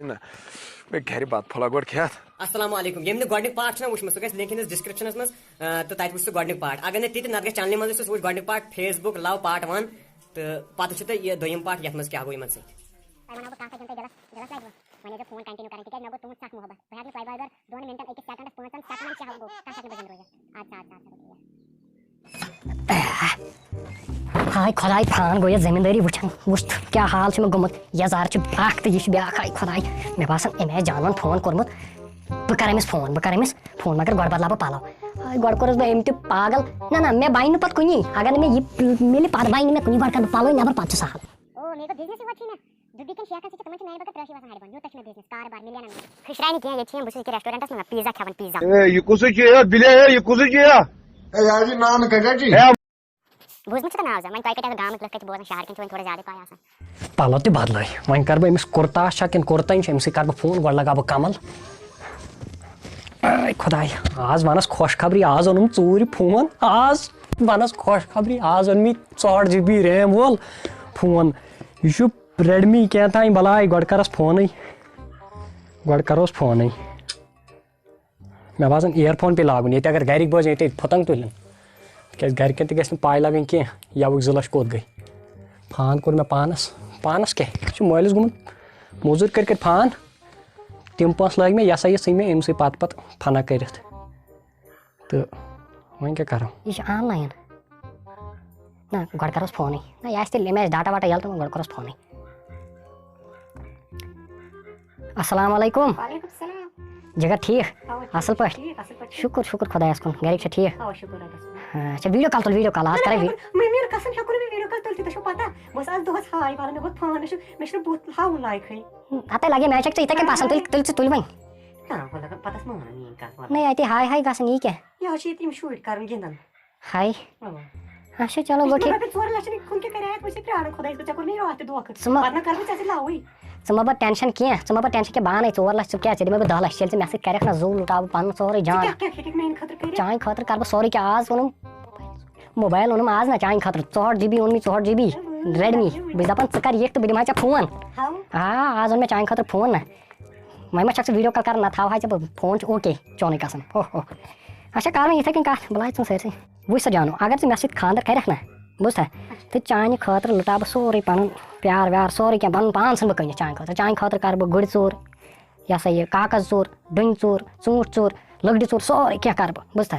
گھر بت پھلا گۄڈٕ کھٮ۪تھ السلام علیکم یم گۄڈنیُک پارٹ چھُنہ وٕچھمُت سُہ گژھِ لِنک أنِس ڈِسکرپشنس منٛز تہٕ تتہِ وٕچھ سُہ گۄڈنیُک پارٹ اگر نہٕ تہِ نتہٕ گژھِ چنلہِ منٛز سُہ وٕچھ گۄڈنیُک پارٹ فیس بُک لو پارٹ 1 تہٕ پتہٕ وٕچھِو تُہۍ یہِ دوٚیِم پارٹ یتھ منٛز کیٛاہ گوٚو یِمن سۭتۍ فون کنٹِنیو کران تِکیٛازِ مےٚ گوٚو تُہُنٛد سخ محبت بہٕ ہٮ۪کہٕ نہٕ تۄہہِ بار 2 مِنٹن 1 سیکنڈس 5 سیکنڈن کیٛاہ گوٚو کانٛہہ ہٮ۪کہِ نہٕ بہٕ زِندٕ روزِتھ ہائے خداے پھان گو یہ زمینداری وچھان وچھ کیا حال چھ گومت یزار چھ اخ تو یہ بیاکھ ہائے خداے مے باسان امے جانون فون کورمت بہ کر امس فون مگر گۄڈٕ بدلاو بہ پلو ہائے گۄڈٕ کوٚرُس بہ أمۍ تہِ پاگل نہ مے بنہِ نہٕ پتہٕ کُنی اگر نہٕ مے یہ مِلہِ پتہٕ بنہِ نہٕ مے کُنی گۄڈٕ کر بہ پلو نیبر پتہٕ چھُ سہل او مے کو بزنس وچھی نا دُبی کن شیخن سۭتۍ تِمن چھِ میانہِ بغٲر ترٛٲشی وسان ہرِ بۄن یوٗتاہ چھُ مےٚ بزنس کاربار مِلیَنن منٛز پھٕشراے نہٕ کینٛہہ ییٚتہِ چھِ یِم بہٕ چھُس أکِس ریسٹورنٹس منٛز پیٖزا کھٮ۪وان پیٖزا یہ کُسُے چھُ بِلے یہ کُسُے چھُ نان کتہِ جی بوٗزمُت چھُکھ ناو زن وۄنۍ تۄہہِ کتہِ اگر گامٕکۍ لُکھ کتہِ بوزان شہر کٮ۪ن چھِ وۄنۍ تھوڑا زیادٕ پاے آسان پلو تہِ بدلٲے وۄنۍ کر بہ أمِس کُرتا چھا کِنہٕ کُرتٲے چھِ أمسٕے کر بہ فون گۄڈٕ لگاو بہ کمل اے خداے آز ونس خوش خبری آز اوٚنُم ژوٗرِ فون آز ونس خوش خبری آز اوٚن مےٚ 64 GB ریم وول فون یہ چھُ ریڈمی کینٛہہ تام بلاے گۄڈٕ کرس فونٕے گۄڈٕ کروس فونٕے مےٚ باسان اِیر فون پیٚیہِ لاگُن ییٚتہِ اگر گرِکۍ بوزن ییٚتہِ پھٕتنگ تُلن تِکیٛازِ گرِکٮ۪ن تہِ گژھِ نہٕ پاے لگٕنۍ کینٛہہ یَوٕکۍ 2 لچھ کوٚت گٔے فان کوٚر مےٚ پانس کیٛاہ یہِ چھُ مٲلِس گوٚمُت موٚزوٗرۍ کٔرۍ فان تِم پونٛسہٕ لٲگۍ مےٚ یہِ ہسا یہِ ژھٕنۍ مےٚ أمسٕے پتہٕ فنا کٔرِتھ تہٕ وۄنۍ کیٛاہ کرو یہِ چھُ آن لاین نہ گۄڈٕ کروس فونٕے نہ یہِ آسہِ تیٚلہِ أمۍ آسہِ ڈاٹا واٹا ییٚلہٕ تہٕ گۄڈٕ کروس فونٕے السلام علیکم وعلیکم السلام جگہ ٹھیک اصل پٲٹھۍ شُکر شُکر خۄدایس کُن گرِکۍ چھا ٹھیک اچھا ویڈیو کال تُل ویڈیو کال آز کرے مےٚ قسم ہٮ۪کو نہٕ ویٖڈیو کال تُلتھی تۄہہِ چھو پتہ بہٕ ٲسٕس آز دۄہس ہاے والان مےٚ گوٚو فون مےٚ چھُنہٕ بُتھ ہاوُن لایقٕے ہتے لگے مےٚ چھکھ ژےٚ یِتھے کٔنۍ پسنٛد تُلۍ ژٕ تُلۍ وۄنۍ پتہٕ ٲس مانان میٲنۍ کتھ نہ اتے ہاے ہاے گژھان یہِ کیٛاہ یہِ حظ چھِ ییٚتہِ یِم شُرۍ کران گِنٛدان ہاے اچھا چلو گوٚو ٹھیٖک 2 لچھ کُن کیٛاہ کرے بہٕ چھِ پیاران خۄدایس ژےٚ کوٚر مےٚ راتھ تہِ دھوکہٕ ژٕ ما پتہٕ نہ کر بہٕ ژےٚ سۭتۍ لوٕے ژٕ ما بہٕ ٹٮ۪نشن کینٛہہ کینٛہہ بہٕ انے 4 لچھ ژٕ کیٛاہ ژےٚ دِمے بہٕ 10 لچھ ییٚلہِ ژٕ مےٚ سۭتۍ کرکھ نہ زوٗ لُٹاو بہٕ پنُن سورُے جان کیٛاہ ہیٚککھ میانہِ خٲطرٕ کٔرِتھ چانہِ خٲطرٕ کر بہٕ سورُے کینٛہہ آز اوٚنُم موبایل اوٚنُم آز نہ چانہِ خٲطرٕ 64 GB اوٚن مےٚ 64 GB ریڈمی بہٕ چھُس دپان ژٕ کر یِکھ تہٕ بہٕ دِمہٕ ہا ژےٚ فون آ آز اوٚن مےٚ چانہِ خٲطرٕ فون نہ وۄنۍ ما چھکھ ژٕ ویٖڈیو کال کران نہ تھاوہاے ژےٚ بہٕ فون چھُ اوکے چونٕے قسم اچھا کر وۄنۍ یِتھے کٔنۍ کتھ بہٕ لاے ژٕ سٲرسٕے وٕچھ سا جانو اگر ژٕ مےٚ سۭتۍ خانٛدر کرکھ نہ بوٗزتھا تہٕ چانہِ خٲطرٕ لُٹاو بہٕ سورُے پنُن پیار ویار سورُے کینٛہہ پنُن پان ژھٕنہٕ بہٕ کٕنِتھ چانہِ خٲطرٕ کرٕ بہٕ گُرِ ژوٗر یہِ ہسا یہِ کاغذ ژوٗر ڈوٗنۍ ژوٗر ژوٗنٛٹھۍ ژوٗر لٔکرِ ژوٗر سورُے کینٛہہ کرٕ بہٕ بوٗزتھا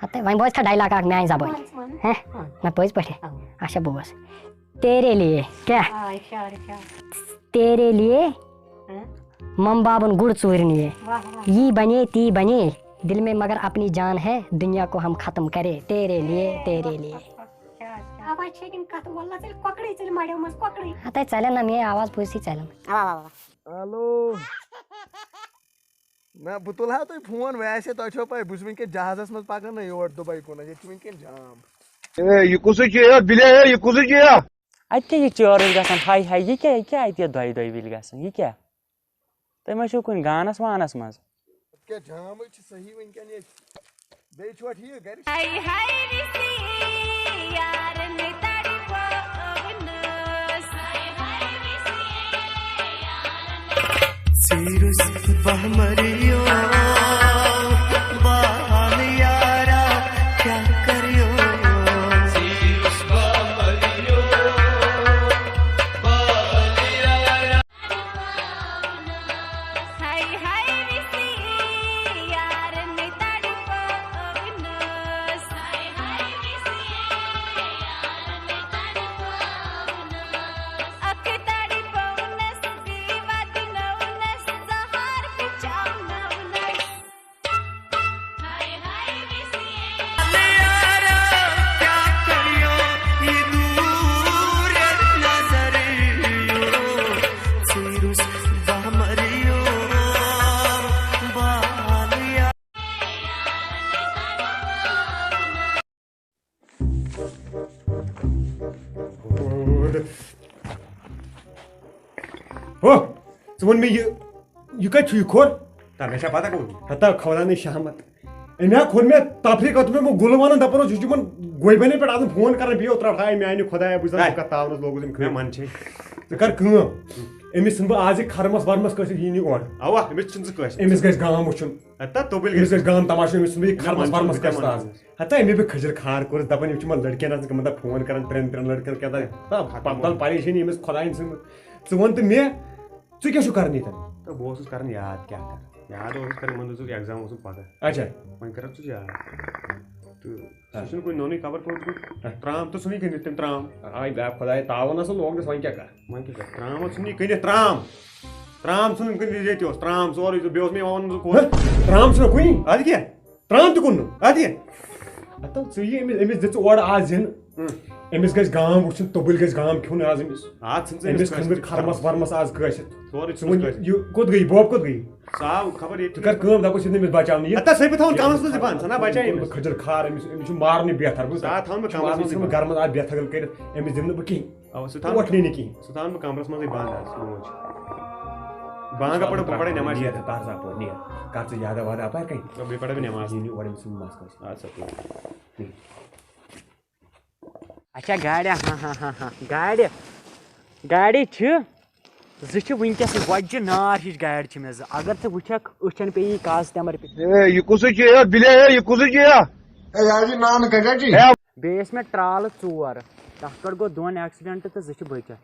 ہتے وۄنۍ بوزکھا ڈایلاگ اکھ میانہِ زبٲنۍ نہ پٔزۍ پٲٹھی اچھا بوز تیرے لیے کیٛاہ تیرے لیے مم بابن گُڑ ژوٗرِ نِیے یی بنے تی بنے دل میں مگر اپنی جان ہے دنیا کو ہم ختم کرے تیرے لیے ہتے ژلن نہ میٲنۍ آواز بوٗزتھٕے ژلن ہیلو نہ بہٕ تُلہٕ ہا تۄہہِ فون ویسے تۄہہِ چھو پاے بہٕ چھُس وٕنکیٚن جہازس منٛز پکان نہ یور دُبے کُن ییٚتہِ چھُ وٕنکیٚن جام یہِ کُسُے چھُ بِلے یہِ کُسُے چھُ اَتہِ کیٛاہ یہِ چٲرٕل گژھان ہاے ہاے یہِ کیٛاہ اَتہِ دۄیہِ وِلہِ گژھان یہِ کیٛاہ تُہۍ ما چھِو کُنہِ گانس وانس منٛز کیٛاہ جامٕے چھُ صحیح وٕنکیٚن ییٚتہِ بیٚیہِ چھُوا ٹھیٖک گرِ ژٕ وَن مےٚ یہِ کَتہِ چھُ یہِ کھوٚر مےٚ چھا پتہ ہتا کھولان شہمت أمۍ ہا کھوٚر مےٚ تفریٖق اوس مےٚ گُلہٕ وَنان دَپان اوس یہِ چھُ یِمن گوبینن پٮ۪ٹھ آسان فون کران بِہِو ترٛٹھ ہاے میانہِ خۄدایا بہٕ چھُس دَپان ژٕ کَتھ تاونَس لوگُس أمۍ ژٕ کر کٲم أمِس ژھٕن بہٕ آز یہِ کھرمس ورمس کٲنٛسہِ یی نہٕ اورٕ اوا أمِس چھُنہٕ ژٕ کٲنٛسہِ أمِس گژھِ گام وٕچھُن ہتا توبیل أمِس گژھِ گژھِ گام تماشہٕ أمِس ژھٕن بہٕ یہِ کھرمس ورمس کیٛاہ کٲنٛسہِ آز ہتا أمۍ بہٕ کھٔجر کھار کوٚرُس دپان یِم چھِ یِمن لڑکین آسان مطلب فون کران ترٛٮ۪ن لڑکن کیٛاہ تام پتہٕ پریشٲنی أمِس خۄداین ژھٕن ژٕ وَن تہٕ مےٚ ژٕ کیٛاہ چھُکھ کران ییٚتٮ۪ن تہٕ بہٕ اوسُس کران یاد کیٛاہ کر یاد اوسُس کران یِمن دِژُکھ ایٚگزام اوسُم پگاہ اچھا وۄنۍ کران ژٕ یاد تہٕ سُہ چھُنہٕ کُنہِ نوٚنُے خبر کوٚرمُت ترام تہٕ ژھٕنُے کٕنِتھ تٔمۍ ترام آے خۄداے تاوَن ہسا لوگنَس وۄنۍ کیٛاہ کر وۄنۍ کیٛاہ کر ترام ژھٕنُے کٕنِتھ ترام ژھٕنُن کٕنِتھ ییٚتہِ اوس ترام سورُے بیٚیہِ اوس مےٚ وَنُن ژٕ کوٚر ترام چھُنہ کُنی اَدٕ کیٛاہ ترام تہِ کُننہٕ اَدٕ کیٛاہ ہتا ژٕ یہِ أمِس دِ ژٕ اورٕ آز زِنہٕ أمِس گژھِ گام وٕچھُن توٚبٕلۍ گژھِ گام کھیوٚن آز أمِس آز ژھٕن ژٕ أمِس کھٔنۍ کھرمس ورمس آز کٲشِتھ سورُے ژٕ وۄنۍ یہِ کوٚت گٔیہِ بوب کوٚت گٔیہِ سُہ آو خبر ژٕ ییٚتہِ کر کٲم دپُس یہِ أمِس بچاونہٕ یہِ ہتا سُے بہٕ تھاوُن کمرس منٛز دِپان ژٕ نا بچاے أمِس کھٔجر کھار أمِس چھُ مارنہِ بہتر آ تھاوُن بہٕ کمرس منٛزٕے گرٕ منٛز آز بہتر کٔرِتھ أمِس دِمہٕ نہٕ بہٕ کِہینۍ اوا سُہ وۄٹھنٕے نہٕ کِہینۍ سُہ تھاوُن بہٕ کمرس منٛزٕے بنٛد حظ موج بانگا پڑو بہٕ پڑے نٮ۪ماز نیرٕ کر ژٕ اپٲرۍ نیرٕ کر ژٕ یادا وادا اپارِ کَنہِ بیٚیہِ پڑے بہٕ نٮ۪ماز یی نہٕ اورٕ أمۍ سُنٛد مس کٲنٛسہِ اَدٕ سا اچھا گاڑِ گاڑِ چھِ زٕ چھِ وٕنکٮ۪س وۄجہِ نار ہِش گاڑِ چھِ مےٚ زٕ اگر ژٕ وٕچھکھ أچھن پیٚیی کاسٹمر یہِ کُسٕے چھُ بِلے یہِ کُسٕے چھُ بیٚیہِ ٲسۍ مےٚ ٹرٛالہٕ 4 تتھ پٮ۪ٹھ گوٚو 2 ایٚکسِڈنٛٹ تہٕ 2 چھِ بٔچِتھ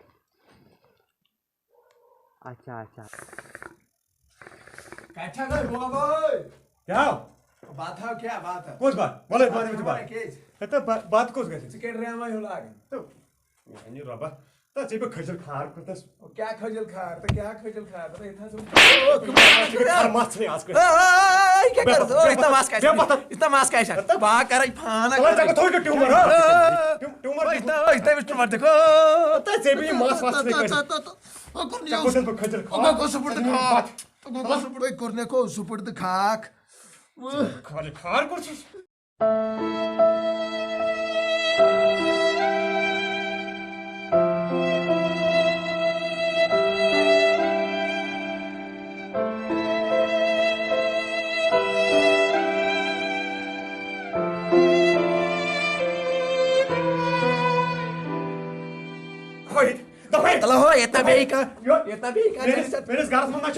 اچھا کیٛاہ بات ہاو کیٛاہ بات ہاو کۄس بات وَلے بات یہِ بات ہتا بات کۄس گژھِ ژٕ کیٛاہ ڈرٛاما ہیوٗ لاگان میٛانہِ رۄبا تہٕ ژےٚ بہٕ کھٔجر کھار کوٚرتَس کیٛاہ کھٔجل کھار تہٕ کیٛاہ کھٔجل کھار تہٕ ییٚتہِ مَس ژھٕنٕے آز مس کیٛاہ چھِ با کرے فان ٹیوٗمر دِکھو ژےٚ بہٕ یہِ مَس وَس ژھٕنٕے بہٕ کھٔجر کوٚرنیکو سُپٕٹ تہٕ کھاکھ کھار کوٚر چھُس میٲنِس گرس منٛز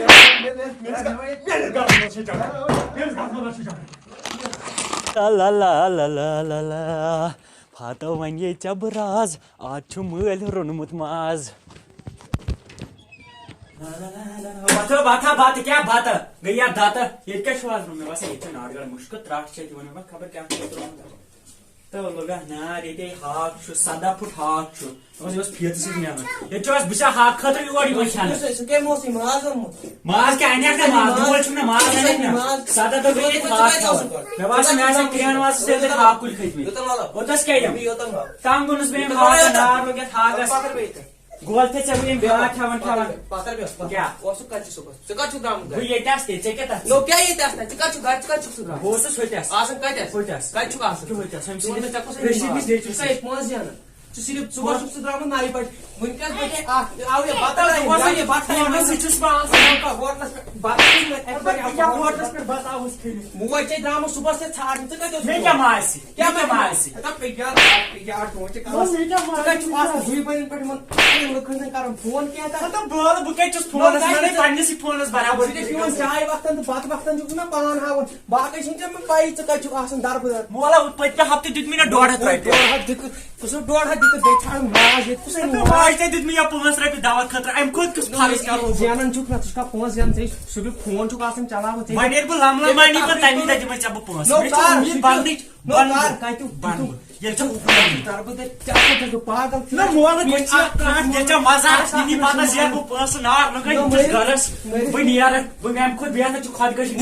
فاتو وَنے ژےٚ بہٕ راز آز چھُ مٲلۍ روٚنمُت ماز بتہٕ کیٛاہ بتہٕ گٔے یا دتہٕ ییٚتہِ کیٛاہ چھُ آز روٚنمُت مےٚ باسان ییٚتہِ چھُ ناٹ گڑ مُشکہٕ ترٛٹھ چھِ ییٚتہِ وَنان مےٚ خبر کیٛاہ چھُ روٚنمُت تہٕ لوٚگا نار ییٚتے ہاکھ چھُ 17 پھٕٹ ہاکھ چھُ یہِ اوس فیٖتہٕ سۭتۍ نیران ییٚتہِ چھُ اَسہِ بہٕ چھُسا ہاکھ خٲطرٕ یور یِوان کھٮ۪نہٕ ماز کیٛاہ اَنیکھ نہ ماز مول چھُم نہ ماز اَنیکھ نہ 17 دۄہ گٔے ییٚتہِ ہاکھ کھٮ۪وان مےٚ باسان مےٚ آسان کرٛہن واسس تیٚلہِ ہاکھ کُلۍ کھٔتۍمٕتۍ اوٚتس کیٛاہ یِم تنگ گوٚنس بہٕ ییٚمہِ ہاکہٕ نار لوٚگ یتھ ہاکس گول تھے ژےٚ بہٕ یِم بیٛاکھ کھٮ۪وان کیٛاہ بہٕ ییٚتہِ آسہٕ تیٚلہِ ژےٚ کیٛاہ تتھ بہٕ اوسُس ہوٚتس کٔشیٖرِ ہِنٛدۍ نیچرٕ مولا پٔتمہِ ہفتہٕ دیُت مےٚ 150 رۄپیہِ ماج تہِ دیُت مےٚ یا 5 رۄپیہِ دوا خٲطرٕ اَمہِ کھۄتہٕ کُس فرض کرو وۄنۍ ییٚلہِ بہٕ لملمانی پتہٕ تمی دۄہ دِمے ژےٚ بہٕ 5 بننٕچ ییٚلہِ ژےٚ مزاق نِنی پتہٕ زینہٕ بہٕ پونٛسہٕ نار لگٲے گرس بہٕ نیرٕ بہٕ امہِ کھۄتہٕ بہتر چھُ خۄدکٔشی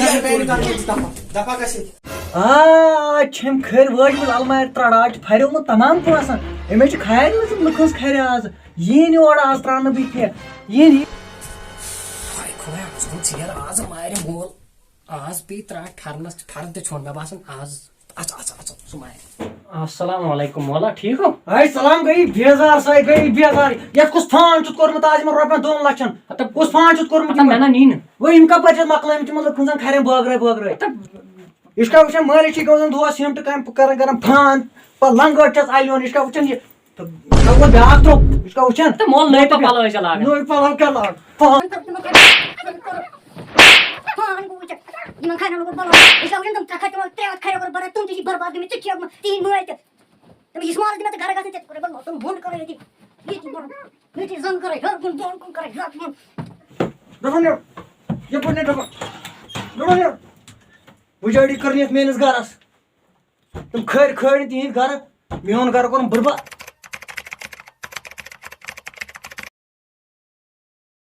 چھِم کھٔرۍ وٲجمٕژ المارِ ترٛڑاٹ پھریومُت تمام پونٛسن أمۍ چھِ کھارمٕژ لُکھ ہٕنٛز کھرِ آز یی نہٕ اورٕ آز ترٛاونہٕ بہٕ کینٛہہ یی آز مارِ مول آز پیٚیہِ ترٛٹھ ٹھرنس ٹھرن تہِ ژھیوٚن مےٚ باسان آز سُہ مارِ السلام علیکم مولا ٹھیٖک ہو ہاے سلام گٔیی بیزار سۄے گٔیی بیزار یتھ کُس فان چھُتھ کوٚرمُت آز یِمن رۄپین 2 لچھن کُس فان چھُتھ کوٚرمُت مےٚ نہ نی نہٕ وۄنۍ یِم کپٲرۍ چھِ مۄکلٲمٕتۍ یِمن لُکن زن کھرٮ۪ن بٲگرٲے یہِ چھُکھا وٕچھان مٲلِس چھِ گژھان دۄہس یِم تہِ کامہِ کران فان پتہٕ لنگٲٹ چھس الیون یہِ چھُکھا وٕچھان یہِ تو بیاکھ ترٛوو یہِ چھُکھا وٕچھان تہٕ مول نٔے پَلو ٲسۍ لاگان نٔے پَلو کیٛاہ لاگ پان یِمن کھَرٮ۪ن لوگُن بَلو أسۍ لاگن تِم ترٛےٚ کھَرِ تِمو 3 کھَرٮ۪و کوٚر برباد تِم تہِ چھِ برباد گٔمٕتۍ ژٕ کھیوٚکھ تِہِنٛدۍ مٲلۍ تہِ تٔمِس یہِ مالہٕ دِ مےٚ ژٕ گَرٕ گژھٕنۍ ژےٚ کوٚرُے بَلو تِم بۄن کَرٕے ییٚتی ییٚتی زَن کَرٕے ہیوٚر کُن بۄن کُن کَرٕے زَن کُن دَپان نیٚر یَپٲرۍ نیٚر دَپان نیٚر پُجٲڑی کٔرنِتھ میٲنِس گَرَس تِم کھٔرۍ کھٲرۍ تِہِنٛدۍ گَرٕ میون گَرٕ کوٚرُن برباد.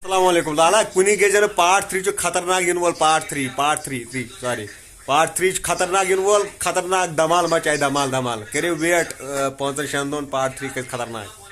السلام علیکم لالا کُنی گٔے پارٹ 3 چھُ خطرناک یِنہٕ وول پارٹ 3 سوری پارٹ 3 چھُ خطرناک یِنہٕ وول خطرناک دمال مچاے دمال کٔرِو ویٹ 5-6 دۄہن پارٹ 3 گژھِ خطرناک.